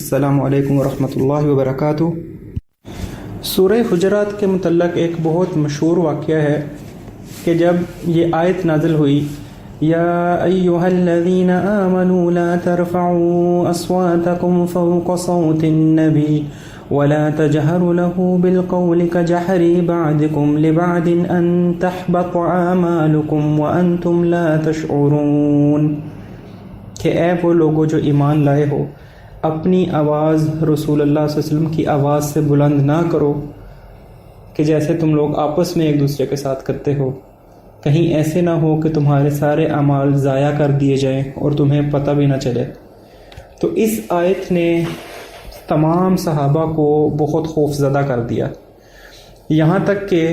السلام علیکم ورحمۃ اللہ وبرکاتہ۔ سورہ حجرات کے متعلق ایک بہت مشہور واقعہ ہے کہ جب یہ آیت نازل ہوئی، یا ایھا الذین آمنوا لا ترفعوا اصواتکم فوق صوت النبی ولا تجهروا له بالقول كجهر بعضكم لبعض ان تحبط اعمالكم وانتم لا تشعرون، کہ اے وہ لوگوں جو ایمان لائے ہو، اپنی آواز رسول اللہ صلی اللہ علیہ وسلم کی آواز سے بلند نہ کرو کہ جیسے تم لوگ آپس میں ایک دوسرے کے ساتھ کرتے ہو، کہیں ایسے نہ ہو کہ تمہارے سارے اعمال ضائع کر دیے جائیں اور تمہیں پتہ بھی نہ چلے۔ تو اس آیت نے تمام صحابہ کو بہت خوف زدہ کر دیا، یہاں تک کہ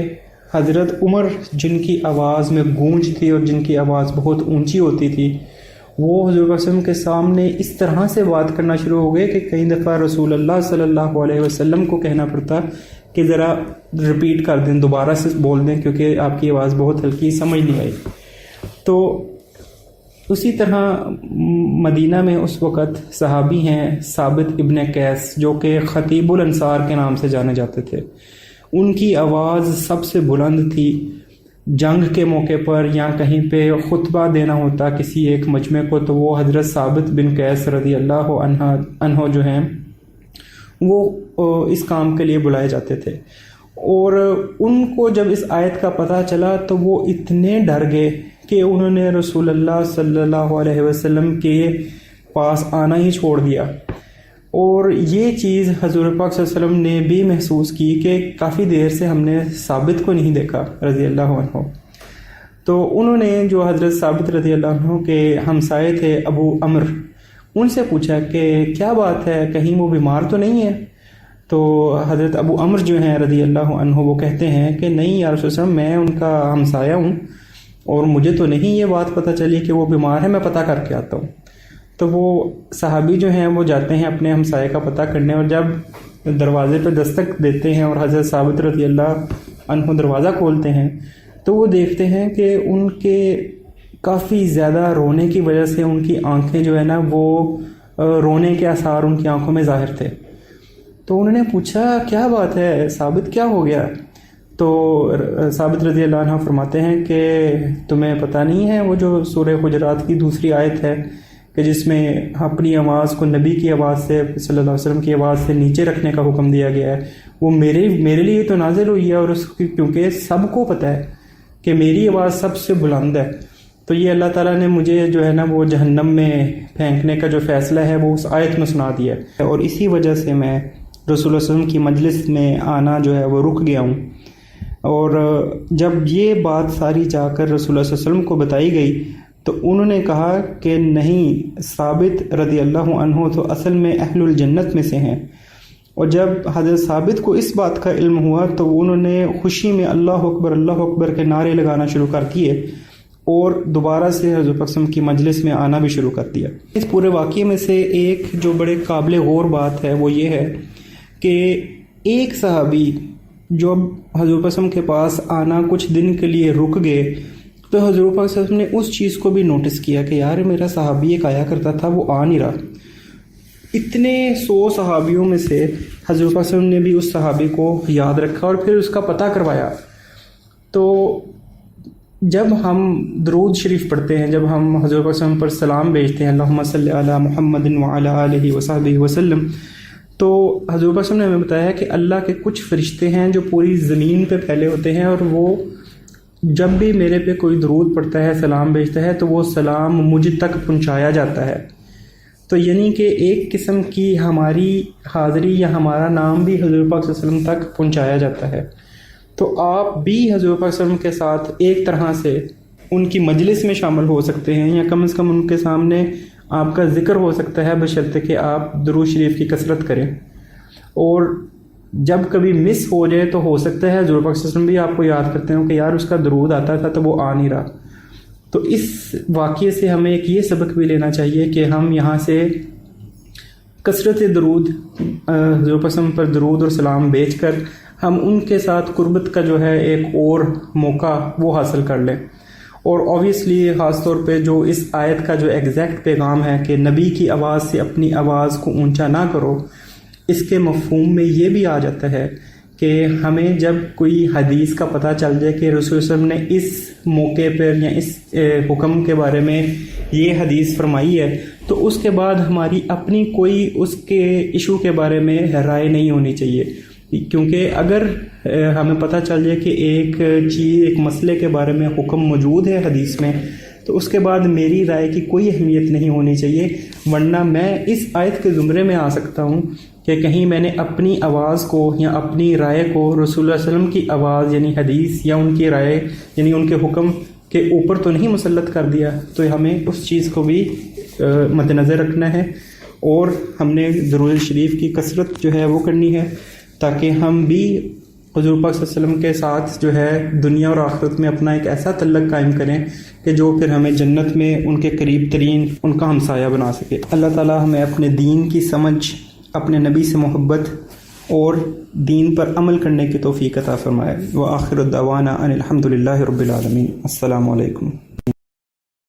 حضرت عمر، جن کی آواز میں گونج تھی اور جن کی آواز بہت اونچی ہوتی تھی، وہ حضور وسلم کے سامنے اس طرح سے بات کرنا شروع ہو گئے کہ کئی دفعہ رسول اللہ صلی اللہ علیہ وسلم کو کہنا پڑتا کہ ذرا رپیٹ کر دیں، دوبارہ سے بول دیں، کیونکہ آپ کی آواز بہت ہلکی، سمجھ نہیں آئی۔ تو اسی طرح مدینہ میں اس وقت صحابی ہیں ثابت ابن قیس، جو کہ خطیب الانصار کے نام سے جانے جاتے تھے، ان کی آواز سب سے بلند تھی۔ جنگ کے موقع پر یا کہیں پہ خطبہ دینا ہوتا کسی ایک مجمع کو، تو وہ حضرت ثابت بن قیس رضی اللہ عنہ جو ہیں وہ اس کام کے لیے بلائے جاتے تھے، اور ان کو جب اس آیت کا پتہ چلا تو وہ اتنے ڈر گئے کہ انہوں نے رسول اللہ صلی اللہ علیہ وسلم کے پاس آنا ہی چھوڑ دیا۔ اور یہ چیز حضور پاک صلی اللہ علیہ وسلم نے بھی محسوس کی کہ کافی دیر سے ہم نے ثابت کو نہیں دیکھا رضی اللہ عنہ۔ تو انہوں نے جو حضرت ثابت رضی اللہ عنہ کے ہمسائے تھے ابو عمر، ان سے پوچھا کہ کیا بات ہے، کہیں وہ بیمار تو نہیں ہے؟ تو حضرت ابو عمر جو ہیں رضی اللہ عنہ وہ کہتے ہیں کہ نہیں یا رسول اللہ، میں ان کا ہمسایہ ہوں اور مجھے تو نہیں یہ بات پتہ چلی کہ وہ بیمار ہے، میں پتہ کر کے آتا ہوں۔ تو وہ صحابی جو ہیں وہ جاتے ہیں اپنے ہمسائے کا پتہ کرنے، اور جب دروازے پہ دستک دیتے ہیں اور حضرت ثابت رضی اللہ عنہ دروازہ کھولتے ہیں تو وہ دیکھتے ہیں کہ ان کے کافی زیادہ رونے کی وجہ سے ان کی آنکھیں جو ہے نا وہ رونے کے آثار ان کی آنکھوں میں ظاہر تھے۔ تو انہوں نے پوچھا کیا بات ہے ثابت، کیا ہو گیا؟ تو ثابت رضی اللہ عنہ فرماتے ہیں کہ تمہیں پتہ نہیں ہے وہ جو سورہ حجرات کی دوسری آیت ہے کہ جس میں اپنی آواز کو نبی کی آواز سے صلی اللہ علیہ وسلم کی آواز سے نیچے رکھنے کا حکم دیا گیا ہے، وہ میرے لیے تو نازل ہوئی ہے، اور اس کی کیونکہ سب کو پتہ ہے کہ میری آواز سب سے بلند ہے، تو یہ اللہ تعالیٰ نے مجھے جو ہے نا وہ جہنم میں پھینکنے کا جو فیصلہ ہے وہ اس آیت میں سنا دیا ہے، اور اسی وجہ سے میں رسول اللہ صلی اللہ علیہ وسلم کی مجلس میں آنا جو ہے وہ رک گیا ہوں۔ اور جب یہ بات ساری جا کر رسول اللہ صلی اللہ علیہ وسلم کو بتائی گئی تو انہوں نے کہا کہ نہیں، ثابت رضی اللہ عنہ تو اصل میں اہل الجنت میں سے ہیں۔ اور جب حضرت ثابت کو اس بات کا علم ہوا تو انہوں نے خوشی میں اللہ اکبر کے نعرے لگانا شروع کر دیے اور دوبارہ سے حضرت پاک صلی اللہ علیہ وسلم کی مجلس میں آنا بھی شروع کر دیا۔ اس پورے واقعے میں سے ایک جو بڑے قابل غور بات ہے وہ یہ ہے کہ ایک صحابی جو حضرت پاک صلی اللہ علیہ وسلم کے پاس آنا کچھ دن کے لیے رک گئے، تو حضور پاک صلی اللہ علیہ وسلم نے اس چیز کو بھی نوٹس کیا کہ یار میرا صحابی ایک آیا کرتا تھا وہ آ نہیں رہا۔ اتنے 100 صحابیوں میں سے حضور پاک صلی اللہ علیہ وسلم نے بھی اس صحابی کو یاد رکھا اور پھر اس کا پتہ کروایا۔ تو جب ہم درود شریف پڑھتے ہیں، جب ہم حضور پاک صلی اللہ علیہ وسلم پر سلام بھیجتے ہیں، اللہم صلی علی محمد وعلی آلہ وصحبہ وسلم، تو حضور پاک صلی اللہ علیہ وسلم نے ہمیں بتایا کہ اللہ کے کچھ فرشتے ہیں جو پوری زمین پہ پھیلے ہوتے ہیں، اور وہ جب بھی میرے پہ کوئی درود پڑھتا ہے، سلام بھیجتا ہے، تو وہ سلام مجھ تک پہنچایا جاتا ہے۔ تو یعنی کہ ایک قسم کی ہماری حاضری یا ہمارا نام بھی حضور پاک صلی اللہ علیہ وسلم تک پہنچایا جاتا ہے۔ تو آپ بھی حضور پاک صلی اللہ علیہ وسلم کے ساتھ ایک طرح سے ان کی مجلس میں شامل ہو سکتے ہیں، یا کم از کم ان کے سامنے آپ کا ذکر ہو سکتا ہے، بشرطے کہ آپ درود شریف کی کثرت کریں۔ اور جب کبھی مس ہو جائے تو ہو سکتا ہے حضور پاک صلی اللہ علیہ وسلم بھی آپ کو یاد کرتے ہوں کہ یار اس کا درود آتا تھا تو وہ آ نہیں رہا۔ تو اس واقعے سے ہمیں ایک یہ سبق بھی لینا چاہیے کہ ہم یہاں سے کثرت درود، حضور پاک صلی اللہ علیہ وسلم پر درود اور سلام بھیج کر ہم ان کے ساتھ قربت کا جو ہے ایک اور موقع وہ حاصل کر لیں۔ اور اوبیسلی خاص طور پہ جو اس آیت کا جو ایگزیکٹ پیغام ہے کہ نبی کی آواز سے اپنی آواز کو اونچا نہ کرو، اس کے مفہوم میں یہ بھی آ جاتا ہے کہ ہمیں جب کوئی حدیث کا پتہ چل جائے کہ رسول صلی اللہ علیہ وسلم نے اس موقع پر یا اس حکم کے بارے میں یہ حدیث فرمائی ہے، تو اس کے بعد ہماری اپنی کوئی اس کے ایشو کے بارے میں رائے نہیں ہونی چاہیے، کیونکہ اگر ہمیں پتہ چل جائے کہ ایک چیز، ایک مسئلے کے بارے میں حکم موجود ہے حدیث میں، تو اس کے بعد میری رائے کی کوئی اہمیت نہیں ہونی چاہیے، ورنہ میں اس آیت کے زمرے میں آ سکتا ہوں کہ کہیں میں نے اپنی آواز کو یا اپنی رائے کو رسول اللہ علیہ وسلم کی آواز یعنی حدیث یا ان کی رائے یعنی ان کے حکم کے اوپر تو نہیں مسلط کر دیا۔ تو ہمیں اس چیز کو بھی مد نظر رکھنا ہے، اور ہم نے درود شریف کی کثرت جو ہے وہ کرنی ہے، تاکہ ہم بھی حضور پاک صلی اللہ علیہ وسلم کے ساتھ جو ہے دنیا اور آخرت میں اپنا ایک ایسا تعلق قائم کریں کہ جو پھر ہمیں جنت میں ان کے قریب ترین ان کا ہمسایہ بنا سکے۔ اللہ تعالی ہمیں اپنے دین کی سمجھ، اپنے نبی سے محبت اور دین پر عمل کرنے کی توفیق عطا فرمائے۔ وآخر الدعوانا ان الحمد للہ رب العالمین۔ السلام علیکم۔